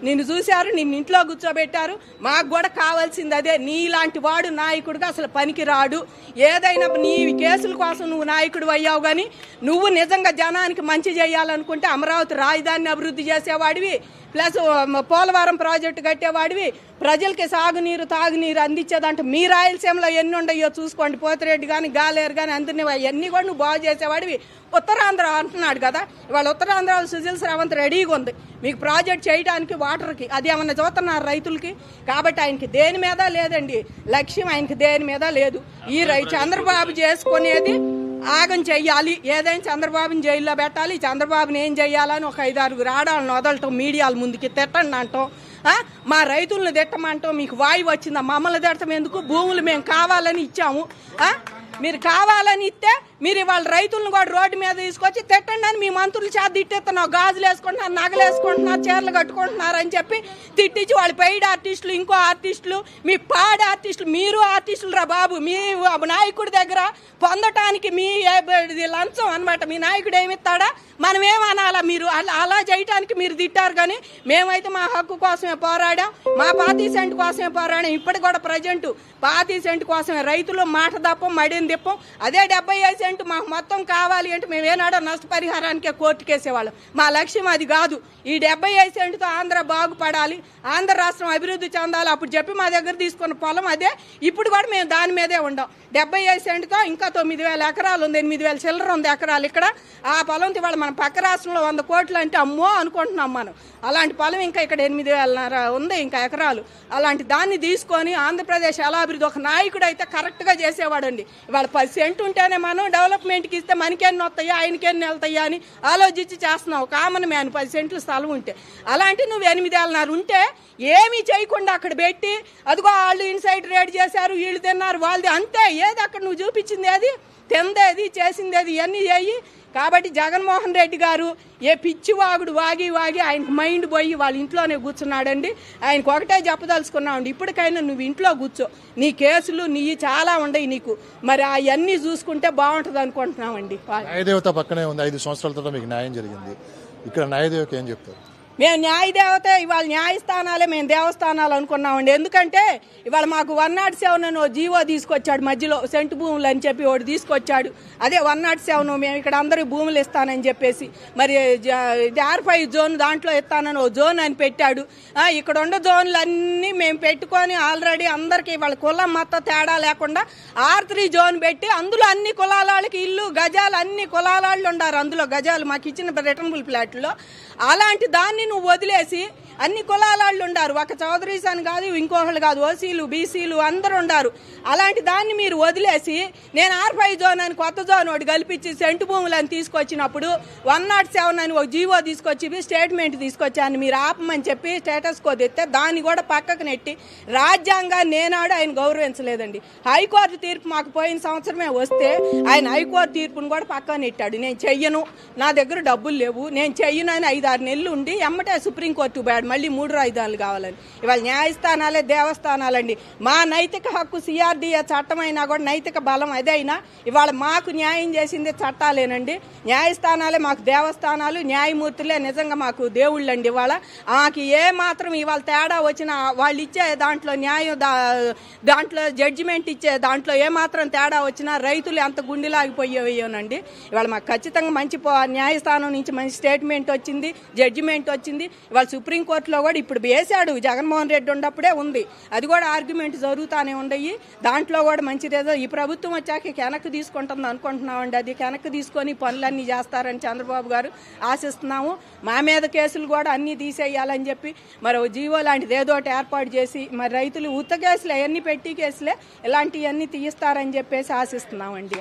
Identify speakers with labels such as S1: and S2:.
S1: నిన్ను చూశారు, నిన్ను ఇంట్లో కూర్చోబెట్టారు. మాకు కూడా కావాల్సింది అదే. నీలాంటి వాడు నాయకుడిగా అసలు పనికి రాడు. ఏదైనా నీ కేసుల కోసం నువ్వు నాయకుడు అయ్యావు, కానీ నువ్వు నిజంగా జనానికి మంచి చేయాలనుకుంటే అమరావతి రాజధానిని అభివృద్ధి చేసేవాడివి, ప్లస్ పోలవరం ప్రాజెక్టు కట్టేవాడివి, ప్రజలకి సాగునీరు తాగునీరు అందించేదంటే మీ రాయలసీమలో ఎన్ని ఉండయో చూసుకోండి. పోతిరెడ్డి కానీ గాలేరు కానీ అందరినీ అవన్నీ కూడా నువ్వు బాగు చేసేవాడివి. ఉత్తరాంధ్ర అంటున్నాడు కదా, ఇవాళ ఉత్తరాంధ్రలో సుజల్ శ్రావంత్ రెడీగా ఉంది మీకు ప్రాజెక్ట్ చేయడానికి, వాటర్కి. అది ఏమన్నా చూస్తున్నారు రైతులకి? కాబట్టి ఆయనకి దేని మీద లేదండి లక్ష్యం, ఆయనకి దేని మీద లేదు. ఈ చంద్రబాబు చేసుకునేది ఆగం చెయ్యాలి, ఏదైనా చంద్రబాబుని జైల్లో పెట్టాలి, చంద్రబాబుని ఏం చెయ్యాలని ఒక 5-6 ఆడాలను వదలటం, మీడియాల ముందుకి తిట్టండి అంటాం, మా రైతులను తిట్టమంటాం. మీకు వాయువు వచ్చిందా? మమ్మల్ని తిట్టం ఎందుకు? భూములు మేము కావాలని ఇచ్చాము. మీరు కావాలని ఇస్తే మీరు ఇవాళ రైతులను కూడా రోడ్డు మీద తీసుకొచ్చి తిట్టండి అని మీ మంత్రులు చేత తిట్టేస్తున్నావు. గాజులు వేసుకుంటున్నారు, నగలు వేసుకుంటున్నారు, చీరలు కట్టుకుంటున్నారు అని చెప్పి తిట్టించి వాళ్ళు పెయిడ్ ఆర్టిస్టులు, ఇంకో ఆర్టిస్టులు, మీ పాడి ఆర్టిస్టులు, మీరు ఆర్టిస్టులు రా బాబు. మీ నాయకుడి దగ్గర పొందటానికి మీ లంచం అనమాట. మీ నాయకుడు ఏమిస్తాడా? మనం ఏమనాలా? మీరు అలా చేయటానికి మీరు తిట్టారు, కానీ మేమైతే మా హక్కు కోసమే పోరాడాం, మా 5 సెంట్ కోసమే పోరాడాం. ఇప్పటికి కూడా ప్రజెంట్ 5 సెంట్ కోసమే. రైతులు మాట తప్పం మడిని తిప్పం. అదే 75 సెంట్ మాకు మొత్తం కావాలి అంటే మేము ఏనాడో నష్టపరిహారానికే కోర్టుకేసేవాళ్ళం. మా లక్ష్యం అది కాదు. ఈ 75 సెంట్తో ఆంధ్ర బాగుపడాలి, ఆంధ్ర రాష్ట్రం అభివృద్ధి చెందాలి. అప్పుడు చెప్పి మా దగ్గర తీసుకున్న పొలం అదే. ఇప్పుడు కూడా మేము దాని మీదే ఉండం. 75 సెంట్తో ఇంకా 9,000 ఎకరాలు ఉంది, 8,000 చిల్లర ఉంది ఎకరాలు ఇక్కడ. ఆ పొలంతో ఇవాళ మన పక్క రాష్ట్రంలో 100 కోట్లు అంటే అమ్మో అనుకుంటున్నాం మనం. అలాంటి పొలం ఇంకా ఇక్కడ 8,000 ఉంది ఇంకా ఎకరాలు. అలాంటి దాన్ని తీసుకొని ఆంధ్రప్రదేశ్ ఎలా అభివృద్ధి, ఒక నాయకుడు అయితే కరెక్ట్గా చేసేవాడండి. ఇవాళ 10 సెంట్ ఉంటేనే మనం డెవలప్మెంట్కి ఇస్తే మనకెన్ని వస్తాయా ఆయనకెన్ని వెళ్తాయా అని ఆలోచించి చేస్తున్నావు. కామన్ మ్యాన్ 10 సెంట్లు స్థలం ఉంటే. అలాంటి నువ్వు 8,500 ఉంటే ఏమీ చేయకుండా అక్కడ పెట్టి అదిగో వాళ్ళు ఇన్సైడ్ రేడ్ చేశారు, వీళ్ళు తిన్నారు, వాళ్ళది అంతే. ఏది అక్కడ నువ్వు చూపించింది ఏది? తిందేది, చేసిందేది, ఇవన్నీ చేయి. కాబట్టి జగన్మోహన్ రెడ్డి గారు ఏ పిచ్చివాగుడు వాగి ఆయనకు మైండ్ పోయి వాళ్ళ ఇంట్లోనే కూర్చున్నాడండి. ఆయనకు ఒకటే చెప్పదలుచుకున్నామండి, ఇప్పటికైనా నువ్వు ఇంట్లో కూర్చో. నీ కేసులు నీ చాలా ఉండయి నీకు, మరి అవన్నీ చూసుకుంటే బాగుంటుంది అనుకుంటున్నామండి.
S2: న్యాయదేవత పక్కనే ఉంది, 5 సంవత్సరాల తర్వాత మీకు న్యాయం జరిగింది. ఇక్కడ న్యాయదేవత ఏం చెప్తారు?
S1: మేము న్యాయదేవత, ఇవాళ న్యాయస్థానాలే మేము దేవస్థానాలు అనుకున్నామండి. ఎందుకంటే ఇవాళ మాకు 107 అని జీవో తీసుకొచ్చాడు మధ్యలో, సెంటు భూములు అని చెప్పి ఒకటి తీసుకొచ్చాడు. అదే 107 మేము ఇక్కడ అందరికి భూములు ఇస్తానని చెప్పేసి, మరి R5 జోన్ దాంట్లో ఇస్తానని ఓ జోన్ అని పెట్టాడు. ఇక్కడ ఉన్న జోన్లన్నీ మేము పెట్టుకొని ఆల్రెడీ అందరికీ వాళ్ళ కులం మొత్తం తేడా లేకుండా R3 జోన్ పెట్టి అందులో అన్ని కులాల వాళ్ళకి ఇల్లు గజాలు, అన్ని కులాల వాళ్ళు ఉన్నారు అందులో గజాలు మాకు ఇచ్చిన రిటర్నబుల్ ప్లాట్లో. అలాంటి దాన్ని నువ్వు వదిలేసి అన్ని కులాల వాళ్ళు ఉండారు, ఒక చౌదరీస్ అని కాదు, ఇంకొకళ్ళు కాదు, ఓసీలు బీసీలు అందరూ ఉండారు. అలాంటి దాన్ని మీరు వదిలేసి నేను R5 జోన్ అని కొత్త జోన్ ఒకటి కల్పించి సెంటు భూములు అని తీసుకొచ్చినప్పుడు 107 అని ఒక జీవో తీసుకొచ్చి స్టేట్మెంట్ తీసుకొచ్చాను మీరు ఆపమని చెప్పి స్టేటస్ కోడ్ ఎత్తే దాన్ని కూడా పక్కకు నెట్టి రాజ్యాంగాన్ని నేనాడు ఆయన గౌరవించలేదండి. హైకోర్టు తీర్పు మాకు పోయిన సంవత్సరమే వస్తే ఆయన హైకోర్టు తీర్పును కూడా పక్కన నెట్టాడు. నేను చెయ్యను, నా దగ్గర డబ్బులు లేవు, నేను చెయ్యను అని 5-6 నెలలు ఉండి ఎమ్మటే సుప్రీంకోర్టు బ్యాడ్ మళ్ళీ 3 రాజధానులు కావాలని. ఇవాళ న్యాయస్థానాలే దేవస్థానాలండి. మా నైతిక హక్కు CRDA చట్టమైనా కూడా నైతిక బలం అదైనా ఇవాళ మాకు న్యాయం చేసింది చట్టాలేనండి. న్యాయస్థానాలే మాకు దేవస్థానాలు, న్యాయమూర్తులే నిజంగా మాకు దేవుళ్ళండి. ఇవాళ మాకు ఏ మాత్రం ఇవాళ తేడా వచ్చినా వాళ్ళు ఇచ్చే దాంట్లో న్యాయం, దాంట్లో జడ్జిమెంట్ ఇచ్చే దాంట్లో ఏ మాత్రం తేడా వచ్చినా రైతులు ఎంత గుండెలాగిపోయేవోనండి. ఇవాళ మాకు ఖచ్చితంగా మంచి న్యాయస్థానం నుంచి మంచి స్టేట్మెంట్ వచ్చింది, జడ్జిమెంట్ వచ్చింది. ఇవాళ సుప్రీంకోర్టులో కూడా ఇప్పుడు వేశాడు, జగన్మోహన్ రెడ్డి ఉన్నప్పుడే ఉంది, అది కూడా ఆర్గ్యుమెంట్ జరుగుతూనే ఉండయి. దాంట్లో కూడా మంచి రిజల్ట్ ఈ ప్రభుత్వం వచ్చాక వెనక్కి తీసుకుంటుంది అనుకుంటున్నామండి. అది వెనక్కి తీసుకొని పనులన్నీ చేస్తారని చంద్రబాబు గారు ఆశిస్తున్నాము. మా మీద కేసులు కూడా అన్నీ తీసేయాలని చెప్పి మరి జీవో లాంటిది ఏదో ఒకటి ఏర్పాటు చేసి మరి రైతులు ఉత్త కేసులు అవన్నీ పెట్టి కేసులే ఇలాంటివన్నీ తీయిస్తారని చెప్పేసి ఆశిస్తున్నామండి.